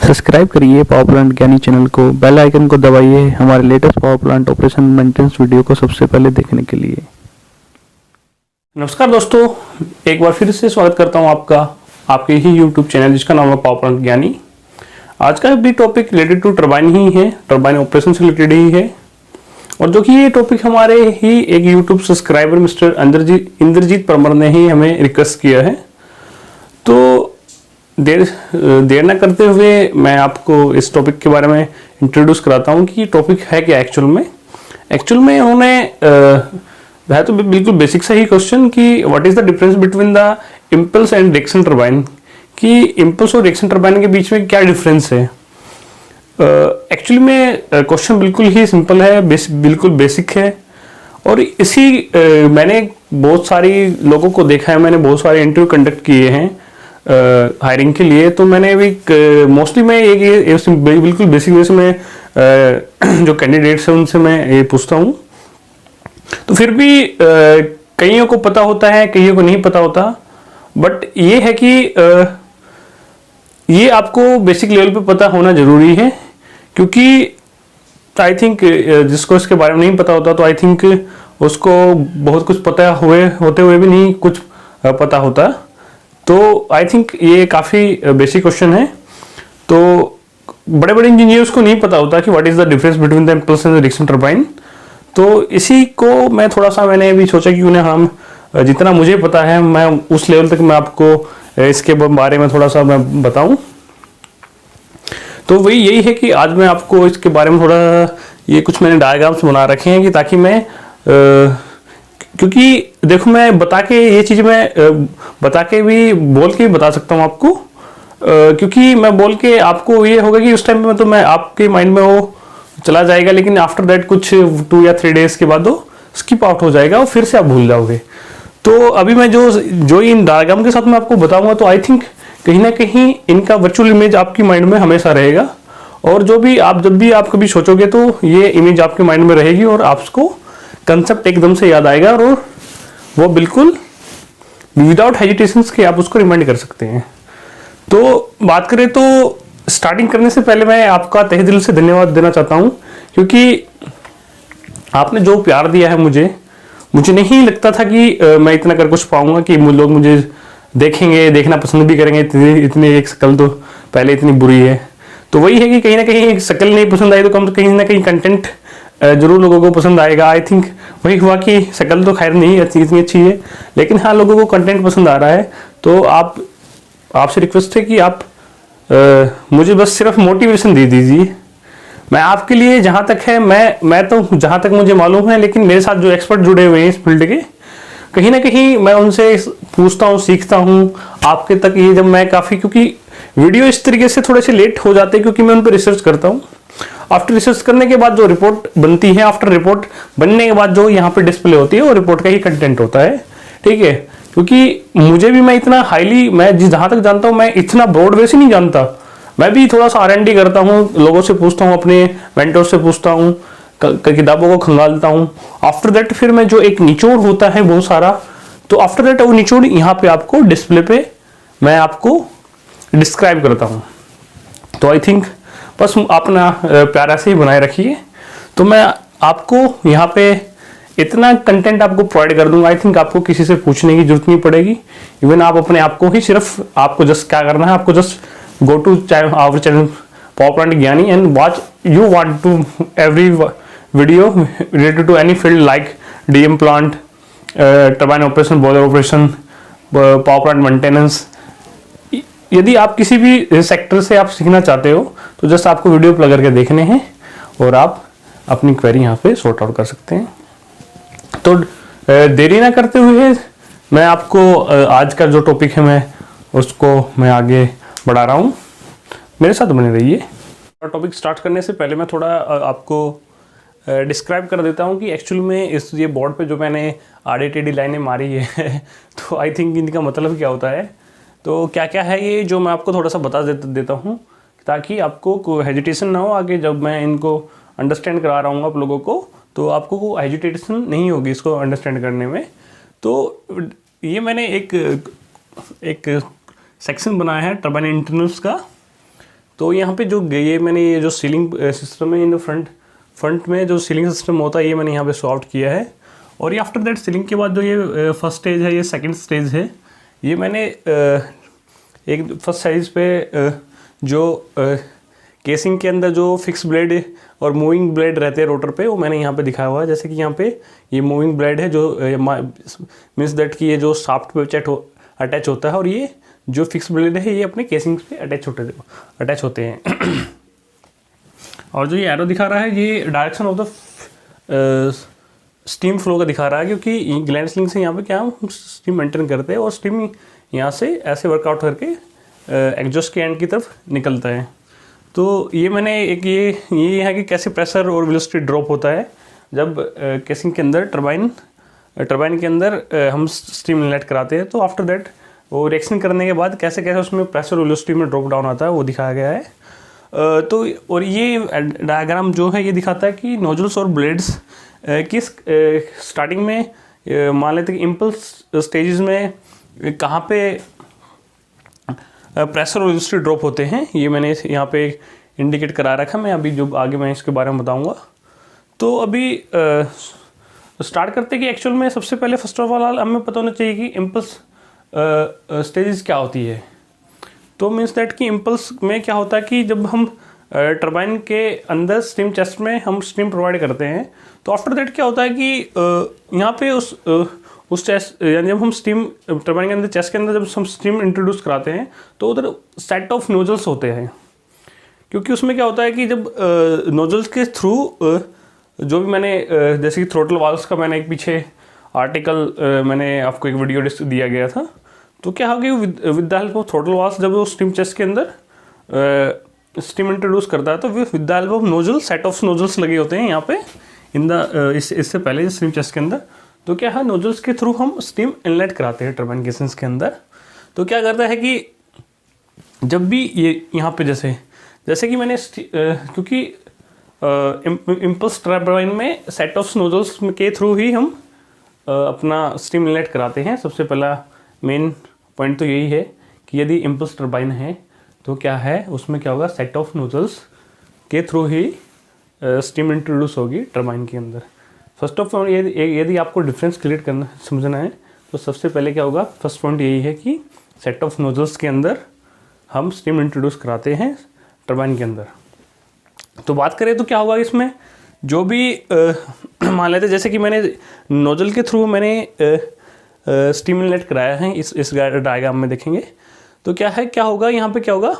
Subscribe करिए power plant ज्ञानी channel को, बेल आइकन को दबाइए हमारे latest power plant operation maintenance video को सबसे पहले देखने के लिए। नमस्कार दोस्तों, एक बार फिर से स्वागत करता हूं आपका आपके ही यूट्यूब चैनल जिसका नाम है पावर प्लांट ज्ञानी। आज का भी टॉपिक रिलेटेड टू टरबाइन ही है, टरबाइन ऑपरेशन से रिलेटेड ही है। और जो कि ये टॉपिक हमारे ही एक YouTube subscriber mister Indrajit Parmar ने ही हमें रिक्वेस्ट किया है। तो देर न करते हुए मैं आपको इस टॉपिक के बारे में इंट्रोड्यूस कराता हूँ कि टॉपिक है क्या एक्चुअल में उन्होंने है तो बिल्कुल बेसिक सा ही क्वेश्चन कि what is the difference between the impulse and reaction turbine, कि इम्पल्स और रिएक्शन टरबाइन के बीच में क्या डिफरेंस है। एक्चुअली में क्वेश्चन बिल्कुल ही सिंपल है, बिल्कुल बेसिक है। और इसी मैंने बहुत सारी लोगों को देखा है, मैंने बहुत सारे इंटरव्यू कंडक्ट किए हैं हायरिंग के लिए। तो मैंने भी मोस्टली मैं ये बिल्कुल बेसिक वे से मैं जो कैंडिडेट्स हैं उनसे मैं ये पूछता हूँ। तो फिर भी कईयों को पता होता है, कईयों को नहीं पता होता। बट ये है कि ये आपको बेसिक लेवल पे पता होना जरूरी है, क्योंकि आई थिंक जिसको इसके बारे में नहीं पता होता तो आई थिंक उसको बहुत कुछ पता होते हुए भी नहीं कुछ पता होता। तो आई थिंक ये काफ़ी बेसिक क्वेश्चन है। तो बड़े बड़े इंजीनियर्स को नहीं पता होता कि what is the difference between the impulse and reaction turbine. तो इसी को मैं थोड़ा सा मैंने भी सोचा कि उन्हें हम जितना मुझे पता है मैं उस लेवल तक मैं आपको इसके बारे में थोड़ा सा मैं बताऊं। तो वही यही है कि आज मैं आपको इसके बारे में थोड़ा ये कुछ मैंने डायग्राम्स बना रखे हैं कि ताकि मैं क्योंकि देखो मैं बता के ये चीज़ मैं बता के भी बोल के भी बता सकता हूँ आपको, क्योंकि मैं बोल के आपको ये होगा कि उस टाइम में तो मैं आपके माइंड में वो चला जाएगा, लेकिन आफ्टर दैट कुछ 2 या 3 डेज के बाद वो स्किप आउट हो जाएगा और फिर से आप भूल जाओगे। तो अभी मैं जो इन डायग्राम के साथ मैं आपको बताऊंगा तो आई थिंक कहीं ना कहीं इनका वर्चुअल इमेज आपकी माइंड में हमेशा रहेगा। और जब भी आप कभी सोचोगे तो ये इमेज आपके माइंड में रहेगी और आपको कंसेप्ट एकदम से याद आएगा और वो बिल्कुल विदाउट हेजिटेशन के आप उसको रिमाइंड कर सकते हैं। तो बात करें तो स्टार्टिंग करने से पहले मैं आपका तहे दिल से धन्यवाद देना चाहता हूं, क्योंकि आपने जो प्यार दिया है मुझे नहीं लगता था कि मैं इतना कर कुछ पाऊंगा कि लोग मुझे देखेंगे, देखना पसंद भी करेंगे। इतनी एक शक्ल तो पहले इतनी बुरी है। तो वही है कि कहीं ना कहीं शक्ल नहीं पसंद आई तो कम कहीं ना कहीं कंटेंट जरूर लोगों को पसंद आएगा। आई थिंक वही हुआ कि शक्ल तो खैर नहीं इतनी अच्छी है, लेकिन हाँ लोगों को कंटेंट पसंद आ रहा है। तो आपसे रिक्वेस्ट है कि आप मुझे बस सिर्फ मोटिवेशन दे दीजिए। मैं आपके लिए जहाँ तक है मैं तो जहाँ तक मुझे मालूम है, लेकिन मेरे साथ जो एक्सपर्ट जुड़े हुए हैं इस फील्ड के, कहीं ना कहीं मैं उनसे पूछता हूँ, सीखता हूँ आपके तक ये जब मैं काफ़ी, क्योंकि वीडियो इस तरीके से थोड़े से लेट हो जाते हैं क्योंकि मैं उन पर रिसर्च करता हूँ। आफ्टर रिसर्च करने के बाद जो रिपोर्ट बनती है, आफ्टर रिपोर्ट बनने के बाद जो यहाँ पे डिस्प्ले होती है वो रिपोर्ट का ही कंटेंट होता है, ठीक है। क्योंकि मुझे भी मैं इतना हाईली मैं जहाँ तक जानता हूँ मैं इतना ब्रॉड वे से नहीं जानता। मैं भी थोड़ा सा R&D करता हूँ, लोगों से पूछता हूँ, अपने मेंटोर से पूछता हूँ, किताबों को खंगालता हूँ। आफ्टर दैट फिर मैं जो एक निचोड़ होता है बहुत सारा, तो आफ्टर दैट वो निचोड़ यहाँ पे आपको डिस्प्ले पे मैं आपको डिस्क्राइब करता हूँ। तो आई थिंक बस अपना प्यारा से ही बनाए रखिए। तो मैं आपको यहाँ पे इतना कंटेंट आपको प्रोवाइड कर दूंगा। आई थिंक आपको किसी से पूछने की जरूरत नहीं पड़ेगी। इवन आप अपने आप को ही सिर्फ आपको जस्ट क्या करना है, आपको just go to our channel power plant Gyani and watch you want to every video related to any field like DM plant, turbine operation, boiler operation, power plant maintenance. यदि आप किसी भी सेक्टर से आप सीखना चाहते हो तो जस्ट आपको वीडियो प्ले करके देखने हैं और आप अपनी क्वेरी यहाँ पे सॉर्ट आउट कर सकते हैं। तो देरी ना करते हुए मैं आपको आज का जो टॉपिक है मैं आगे बढ़ा रहा हूँ, मेरे साथ बने रहिए। टॉपिक स्टार्ट करने से पहले मैं थोड़ा आपको डिस्क्राइब कर देता हूँ कि एक्चुअल में ये बोर्ड पे जो मैंने आड़ी-टेढ़ी लाइनें मारी है तो आई थिंक इनका मतलब क्या होता है, तो क्या क्या है ये जो मैं आपको थोड़ा सा बता देता हूँ ताकि आपको कोई हेजिटेशन ना हो आगे जब मैं इनको अंडरस्टैंड करा रहा हूँ आप लोगों को, तो आपको को हेजिटेशन नहीं होगी इसको अंडरस्टैंड करने में। तो ये मैंने एक सेक्शन बनाया है टरबाइन इंटरनल्स का। तो यहाँ पे जो ये मैंने ये जो सीलिंग सिस्टम है इन फ्रंट में जो सीलिंग सिस्टम होता है ये मैंने यहाँ पे सॉल्व किया है। और ये आफ्टर दैट सीलिंग के बाद जो ये फर्स्ट स्टेज है, ये सेकंड स्टेज है, ये मैंने एक फर्स्ट साइज पे जो केसिंग के अंदर जो फिक्स ब्लेड और मूविंग ब्लेड रहते हैं रोटर पे, वो मैंने यहाँ पे दिखाया हुआ है। जैसे कि यहाँ पे ये मूविंग ब्लेड है जो मीन्स दैट कि ये जो शाफ्ट पे अटैच होता है, और ये जो फिक्स ब्लेड है ये अपने केसिंग पे अटैच होते हैं। और जो ये एरो दिखा रहा है ये direction of the steam flow का दिखा रहा है, क्योंकि ग्लैंड स्लिंग से यहाँ पे क्या हम स्टीम मेंटेन करते हैं और स्टीम यहाँ से ऐसे वर्कआउट करके एग्जॉस्ट के एंड की तरफ निकलता है। तो ये मैंने एक ये है कि कैसे प्रेशर और वेलोसिटी ड्रॉप होता है जब केसिंग के अंदर टरबाइन के अंदर हम स्टीम इनलेट कराते हैं। तो आफ्टर दैट वो रिएक्शन करने के बाद कैसे कैसे उसमें प्रेशर और वेलोसिटी में ड्रॉप डाउन आता है वो दिखाया गया है। तो और ये डायग्राम जो है ये दिखाता है कि नोजल्स और ब्लेड्स किस स्टार्टिंग में मान लेते हैं कि इम्पल्स स्टेजेस में कहाँ पे प्रेशर और वेलोसिटी ड्रॉप होते हैं, ये मैंने यहाँ पे इंडिकेट करा रखा। मैं अभी जो आगे मैं इसके बारे में बताऊँगा। तो अभी स्टार्ट करते हैं कि एक्चुअल में सबसे पहले फर्स्ट ऑफ ऑल हमें पता होना चाहिए कि इम्पल्स स्टेजेस क्या होती है। तो मीन्स दैट कि इम्पल्स में क्या होता है कि जब हम टरबाइन के अंदर स्टीम चेस्ट में हम स्टीम प्रोवाइड करते हैं, तो आफ्टर दैट क्या होता है कि यहाँ पे उस चेस्ट यानी जब हम स्टीम टरबाइन के अंदर चेस्ट के अंदर जब हम स्टीम इंट्रोड्यूस कराते हैं तो उधर सेट ऑफ नोजल्स होते हैं। क्योंकि उसमें क्या होता है कि जब नोजल्स के थ्रू जो भी मैंने जैसे कि थ्रोटल वाल्व्स का मैंने एक पीछे आर्टिकल मैंने आपको एक वीडियो दिया गया था। तो क्या होगा with the help of throttle valves जब वो स्टीम चेस्ट के अंदर स्टीम इंट्रोड्यूस करता है तो with the help of nozzle set of nozzles लगे होते हैं यहाँ पे इन द इससे पहले स्टीम चेस्ट के अंदर। तो क्या है नोजल्स के थ्रू हम स्टीम इनलेट कराते हैं टरबाइन केसिंग्स के अंदर। तो क्या करता है कि जब भी ये यहाँ पे जैसे कि मैंने क्योंकि इम्पल्स टरबाइन में सेट ऑफ नोजल्स के थ्रू ही हम अपना स्टीम इनलेट कराते हैं। सबसे पहला मेन पॉइंट तो यही है कि यदि इम्पल्स टरबाइन है तो क्या है उसमें क्या होगा, सेट ऑफ नोजल्स के थ्रू ही स्टीम इंट्रोड्यूस होगी टरबाइन के अंदर। फर्स्ट ऑफ ऑल यदि आपको डिफरेंस क्लियर करना समझना है तो सबसे पहले क्या होगा, फर्स्ट पॉइंट यही है कि सेट ऑफ नोजल्स के अंदर हम स्टीम इंट्रोड्यूस कराते हैं टरबाइन के अंदर। तो बात करें तो क्या होगा इसमें जो भी मान लेते जैसे कि मैंने नोजल के थ्रू मैंने स्टीम इनलेट कराया है इस डायग्राम में देखेंगे तो क्या होगा यहाँ पे क्या होगा,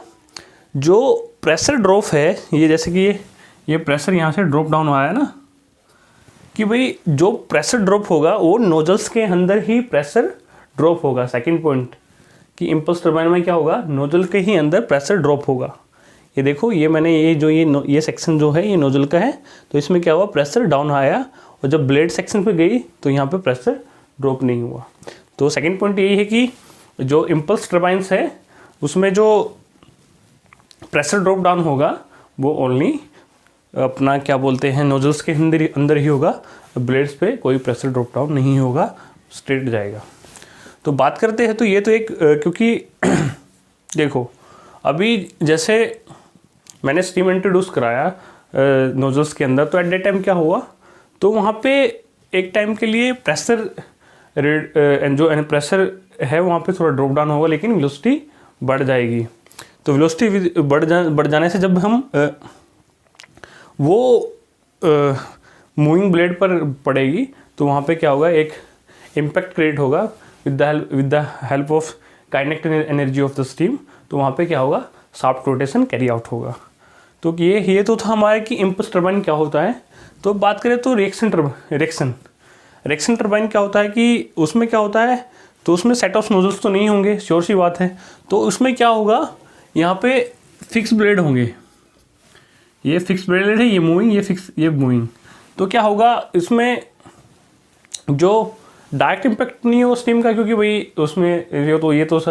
जो प्रेशर ड्रॉप है ये जैसे कि ये प्रेशर यहाँ से ड्रॉप डाउन आया ना, कि भाई जो प्रेशर ड्रॉप होगा वो नोजल्स के अंदर ही प्रेशर ड्रॉप होगा। सेकंड पॉइंट कि इम्पल्स टरबाइन में क्या होगा, नोजल के ही अंदर प्रेशर ड्रॉप होगा। ये देखो ये मैंने ये सेक्शन जो है ये नोजल का है, तो इसमें क्या हुआ प्रेशर डाउन आया और जब ब्लेड सेक्शन पे गई तो यहाँ पे प्रेशर ड्रॉप नहीं हुआ। तो सेकंड पॉइंट यही है कि जो इम्पल्स टरबाइंस है उसमें जो प्रेशर ड्रॉप डाउन होगा वो ओनली अपना क्या बोलते हैं नोजल्स के अंदर ही होगा, ब्लेड्स पे कोई प्रेशर ड्रॉप डाउन नहीं होगा, स्ट्रेट जाएगा। तो बात करते हैं तो ये तो एक क्योंकि देखो अभी जैसे मैंने स्टीम इंट्रोड्यूस कराया नोजल्स के अंदर, तो एट दैट टाइम क्या हुआ, तो वहाँ पे एक टाइम के लिए प्रेशर जो प्रेशर है वहाँ पे थोड़ा ड्रॉप डाउन होगा लेकिन वेलोसिटी बढ़ जाएगी। तो वेलोसिटी बढ़ जाने से जब हम वो मूविंग ब्लेड पर पड़ेगी तो वहाँ पे क्या होगा, एक इम्पैक्ट क्रिएट होगा with the help of kinetic energy of the steam. तो वहाँ पे क्या होगा, शाफ्ट रोटेशन कैरी आउट होगा। तो ये तो था हमारे कि इम्पल्स टरबाइन क्या होता है। तो बात करें तो रिएक्शन टरबाइन क्या होता है कि उसमें क्या होता है, तो उसमें सेट ऑफ नोजल्स तो नहीं होंगे, श्योर सी बात है। तो उसमें क्या होगा, यहाँ पे फिक्स ब्लेड होंगे, ये फिक्स ब्लेड है, ये मूविंग, ये मूविंग। तो क्या होगा इसमें जो डायरेक्ट इम्पैक्ट नहीं हो स्टीम का, क्योंकि भाई उसमें ये तो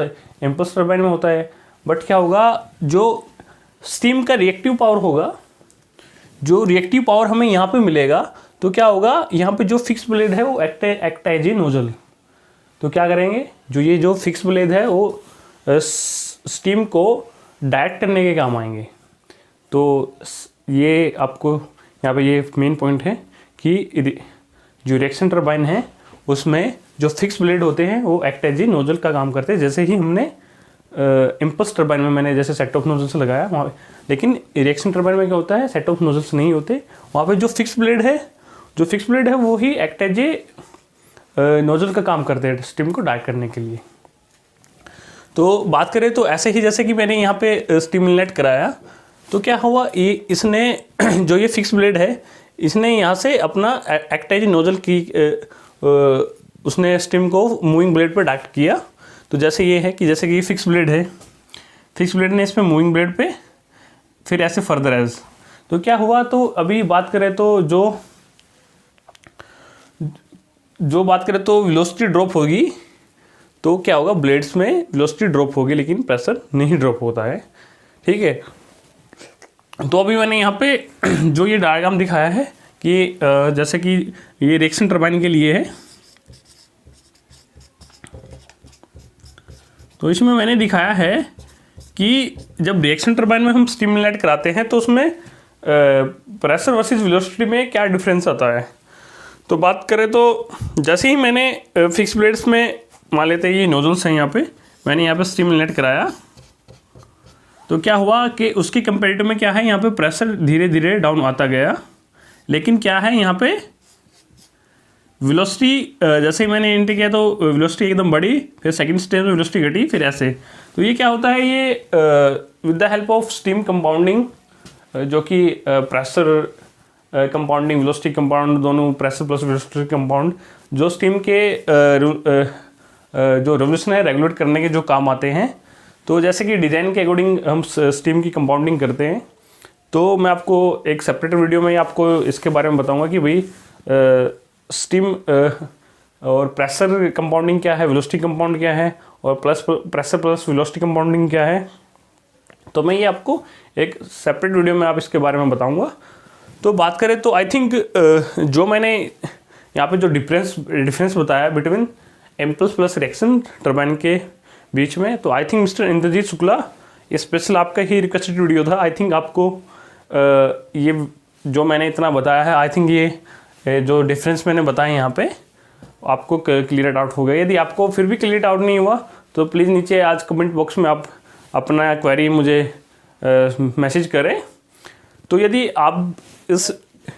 इम्पल्स टरबाइन में होता है। बट क्या होगा, जो स्टीम का रिएक्टिव पावर होगा, जो रिएक्टिव पावर हमें यहाँ पे मिलेगा, तो क्या होगा यहाँ पे जो फिक्स ब्लेड है वो एक्ट एज ए नोजल। तो क्या करेंगे, जो फिक्स ब्लेड है वो स्टीम को डायरेक्ट करने के काम आएंगे। तो ये आपको यहाँ पे ये मेन पॉइंट है कि जो रिएक्शन टर्बाइन है उसमें जो फिक्स ब्लेड होते हैं वो एक्ट एज ए नोजल का काम करते हैं, जैसे ही हमने इम्पल्स टर्बाइन में मैंने जैसे सेट ऑफ नोजल्स लगाया वहाँ, लेकिन रिएक्शन टर्बाइन में क्या होता है, सेट ऑफ नोजल्स नहीं होते। वहाँ पे जो फिक्स ब्लेड है वो ही एक्ट एज ए नोजल का काम करते हैं स्टीम को डायरेक्ट करने के लिए। तो बात करें तो ऐसे ही जैसे कि मैंने यहाँ पे स्टीम इनलेट कराया तो क्या हुआ, ये इसने जो ये फिक्स ब्लेड है इसने यहाँ से अपना एक्ट एज नोजल की उसने स्टीम को मूविंग ब्लेड पर डायरेक्ट किया। तो जैसे ये है कि जैसे कि ये फिक्स ब्लेड है, फिक्स ब्लेड ने इसमें मूविंग ब्लेड पे फिर ऐसे फर्दर एज, तो क्या हुआ, तो अभी बात करें तो जो बात करें तो वेलोसिटी ड्रॉप होगी, तो क्या होगा, ब्लेड्स में वेलोसिटी ड्रॉप होगी लेकिन प्रेशर नहीं ड्रॉप होता है। ठीक है, तो अभी मैंने यहाँ पे जो ये डायग्राम दिखाया है कि जैसे कि ये रिएक्शन टर्बाइन के लिए है, तो इसमें मैंने दिखाया है कि जब रिएक्शन टर्बाइन में हम स्टीम इनलेट कराते हैं तो उसमें प्रेशर वर्सेस वेलोसिटी में क्या डिफरेंस आता है। तो बात करें तो जैसे ही मैंने फिक्स ब्लेड्स में मान लेते हैं ये नोजल्स हैं, यहाँ पे मैंने यहाँ पे स्टीम इनलेट कराया तो क्या हुआ कि उसकी कंपेरेटिव में क्या है, यहाँ पे प्रेशर धीरे धीरे डाउन आता गया, लेकिन क्या है यहाँ पे वेलोसिटी जैसे ही मैंने एंटर किया तो वेलोसिटी एकदम बढ़ी, फिर सेकंड स्टेज में वेलोसिटी घटी, फिर ऐसे। तो ये क्या होता है, ये with the help of steam compounding, जो कि प्रेशर कंपाउंडिंग वेलोसिटी कंपाउंड दोनों, प्रेशर प्लस वेलोसिटी कंपाउंड, जो स्टीम के जो रेवोल्यूशन है रेगुलेट करने के जो काम आते हैं। तो जैसे कि डिज़ाइन के अकॉर्डिंग हम स्टीम की कंपाउंडिंग करते हैं, तो मैं आपको एक सेपरेट वीडियो में आपको इसके बारे में बताऊंगा कि भाई स्टीम और प्रेशर कंपाउंडिंग क्या है, वेलोसिटी कंपाउंड क्या है, और प्रेशर प्लस वेलोसिटी कंपाउंडिंग क्या है। तो मैं ये आपको एक सेपरेट वीडियो में आप इसके बारे में बताऊंगा। तो बात करें तो आई थिंक जो मैंने यहाँ पे जो डिफरेंस बताया between impulse plus reaction turbine के बीच में, तो I think mister Indrajit Shukla, ये स्पेशल आपका ही रिक्वेस्टेड वीडियो था। आई थिंक आपको ये जो मैंने इतना बताया है, आई थिंक ये जो डिफरेंस मैंने बताया यहाँ पे आपको क्लियर आउट हो गया। यदि आपको फिर भी क्लियर आउट नहीं हुआ तो प्लीज़ नीचे आज कमेंट बॉक्स में आप अपना क्वेरी मुझे मैसेज करें। तो यदि आप इस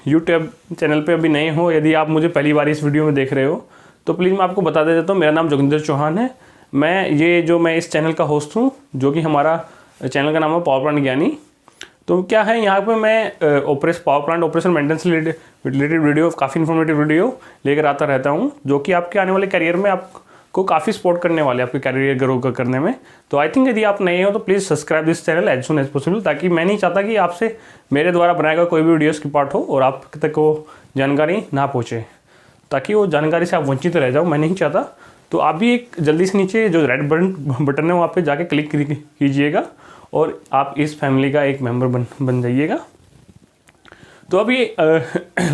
यूट्यूब चैनल पे अभी नए हो, यदि आप मुझे पहली बार इस वीडियो में देख रहे हो, तो प्लीज़ मैं आपको बता देता हूँ, मेरा नाम जोगिंदर चौहान है। मैं इस चैनल का होस्ट हूँ, जो कि हमारा चैनल का नाम है पावर प्लांट ज्ञानी। तो क्या है, यहाँ पे मैं power plant operation maintenance related video, काफ़ी इन्फॉर्मेटिव वीडियो लेकर आता रहता हूँ, जो कि आपके आने वाले करियर में आपको काफ़ी सपोर्ट करने वाले, आपके करियर ग्रो करने में। तो आई थिंक यदि आप नए हो तो please subscribe this channel as soon as possible, ताकि मैं नहीं चाहता कि आपसे मेरे द्वारा बनाया गया कोई भी वीडियो की पार्ट हो और आप तक वो जानकारी ना पहुँचे, ताकि वो जानकारी से आप वंचित रह जाओ, मैं नहीं चाहता। तो आप भी एक जल्दी से नीचे जो रेड बटन है वहाँ पे जाके क्लिक कीजिएगा और आप इस फैमिली का एक मेंबर बन जाइएगा। तो अभी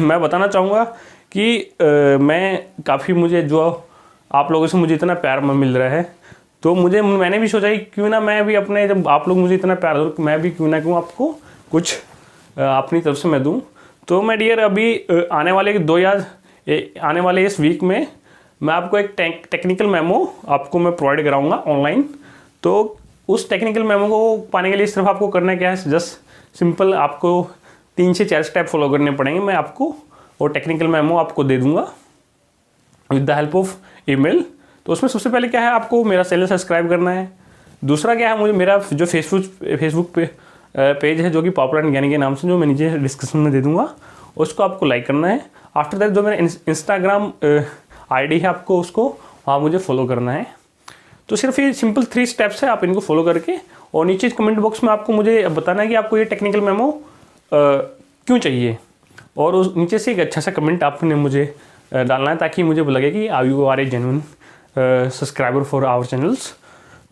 मैं बताना चाहूँगा कि मैं मुझे जो आप लोगों से मुझे इतना प्यार मिल रहा है, तो मैंने भी सोचा कि क्यों ना मैं भी अपने, जब आप लोग मुझे इतना प्यार दो, मैं भी क्यों ना क्यों आपको कुछ अपनी तरफ से मैं दूँ। तो मैं डियर अभी आने वाले इस वीक में मैं आपको एक टेक्निकल मेमो आपको मैं प्रोवाइड कराऊंगा ऑनलाइन। तो उस टेक्निकल मेमो को पाने के लिए सिर्फ आपको करना क्या है, जस्ट सिंपल आपको 3 से 4 स्टेप फॉलो करने पड़ेंगे। मैं आपको वो टेक्निकल मेमो आपको दे दूंगा with the help of email. तो उसमें सबसे पहले क्या है, आपको मेरा चैनल सब्सक्राइब करना है। दूसरा क्या है, मुझे मेरा जो फेसबुक पे पेज है, जो कि पावर प्लांट ज्ञानी के नाम से, जो मैं नीचे डिस्क्रिप्शन में दे दूंगा, उसको आपको लाइक करना है। आफ्टर दैट जो मेरा इंस्टाग्राम आईडी है, आपको उसको वहाँ मुझे फॉलो करना है। तो सिर्फ ये सिंपल 3 स्टेप्स है, आप इनको फॉलो करके, और नीचे कमेंट बॉक्स में आपको मुझे बताना है कि आपको ये टेक्निकल मेमो क्यों चाहिए, और उस नीचे से एक अच्छा सा कमेंट आपने मुझे डालना है, ताकि मुझे लगे कि you are a genuine subscriber for our channels.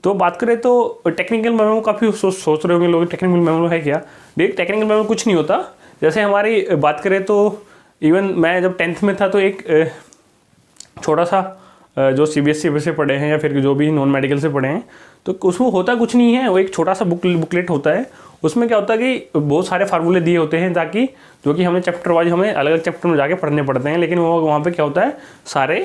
तो बात करें तो टेक्निकल मेमो, काफ़ी सोच रहे होंगे लोग टेक्निकल मेमो है क्या। देख, टेक्निकल मेमो कुछ नहीं होता। जैसे हमारी बात करें तो इवन मैं जब 10th में था तो एक छोटा सा जो CBSE से पढ़े हैं या फिर जो भी नॉन मेडिकल से पढ़े हैं, तो उसमें होता कुछ नहीं है, वो एक छोटा सा बुकलेट होता है, उसमें क्या होता है कि बहुत सारे फार्मूले दिए होते हैं, ताकि जो कि हमें चैप्टर वाइज हमें अलग अलग चैप्टर में जाके पढ़ने पड़ते हैं, लेकिन वो वहाँ पे क्या होता है, सारे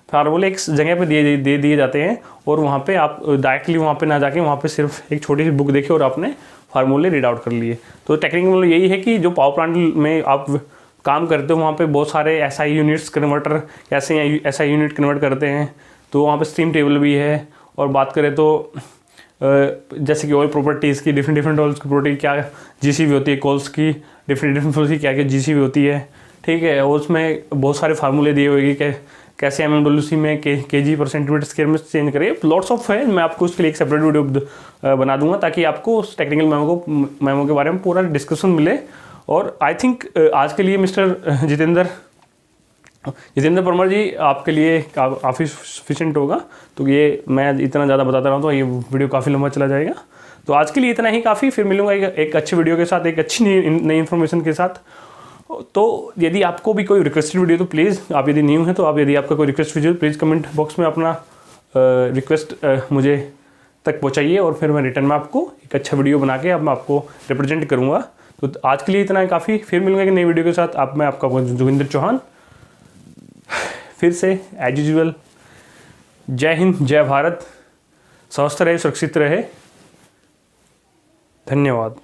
फार्मूले एक जगह पे दे दिए जाते हैं, और वहाँ पे आप डायरेक्टली वहाँ पे ना जाके वहाँ पे सिर्फ एक छोटी सी बुक देखे और आपने फार्मूले रीड आउट कर लिए। तो टेक्निकल यही है कि जो पावर प्लांट में आप काम करते हो वहाँ पे बहुत सारे SI यूनिट्स कन्वर्टर कैसे SI यूनिट कन्वर्ट करते हैं, तो वहाँ पे स्ट्रीम टेबल भी है। और बात करें तो जैसे कि ऑयल प्रॉपर्टीज़ की डिफरेंट ऑयल्स की प्रॉपर्टी क्या GCV होती है, कोल्स की डिफरेंट की क्या GCV होती है, ठीक है। और उसमें बहुत सारे फार्मूले दिए हुए कि कैसे MMWC में kg पर सेंटीमीटर स्क्वायर में चेंज करें, लॉट्स ऑफ है। मैं आपको उसके लिए एक सेपरेट वीडियो बना दूंगा, ताकि आपको उस टेक्निकल मेमो के बारे में पूरा डिस्कशन मिले। और आई थिंक आज के लिए मिस्टर जितेंद्र परमार जी आपके लिए काफ़ी सफिशिएंट होगा। तो ये मैं इतना ज़्यादा बताता रहा हूँ तो ये वीडियो काफ़ी लंबा चला जाएगा। तो आज के लिए इतना ही काफ़ी, फिर मिलूंगा एक अच्छी वीडियो के साथ, एक अच्छी नई इन्फॉर्मेशन के साथ। तो यदि आपको भी कोई रिक्वेस्टेड वीडियो, तो प्लीज़ आप यदि न्यू हैं तो आप यदि आपका कोई request video, please comment box में अपना रिक्वेस्ट मुझे तक पहुँचाइए, और फिर मैं रिटर्न में आपको एक अच्छा वीडियो बना के अब मैं आपको रिप्रेजेंट करूँगा। तो आज के लिए इतना है काफ़ी, फिर मिलूंगा एक नई वीडियो के साथ। मैं आपका जोगिंदर चौहान फिर से एज यूजुअल, जय हिंद, जय भारत, स्वस्थ रहे, सुरक्षित रहे, धन्यवाद।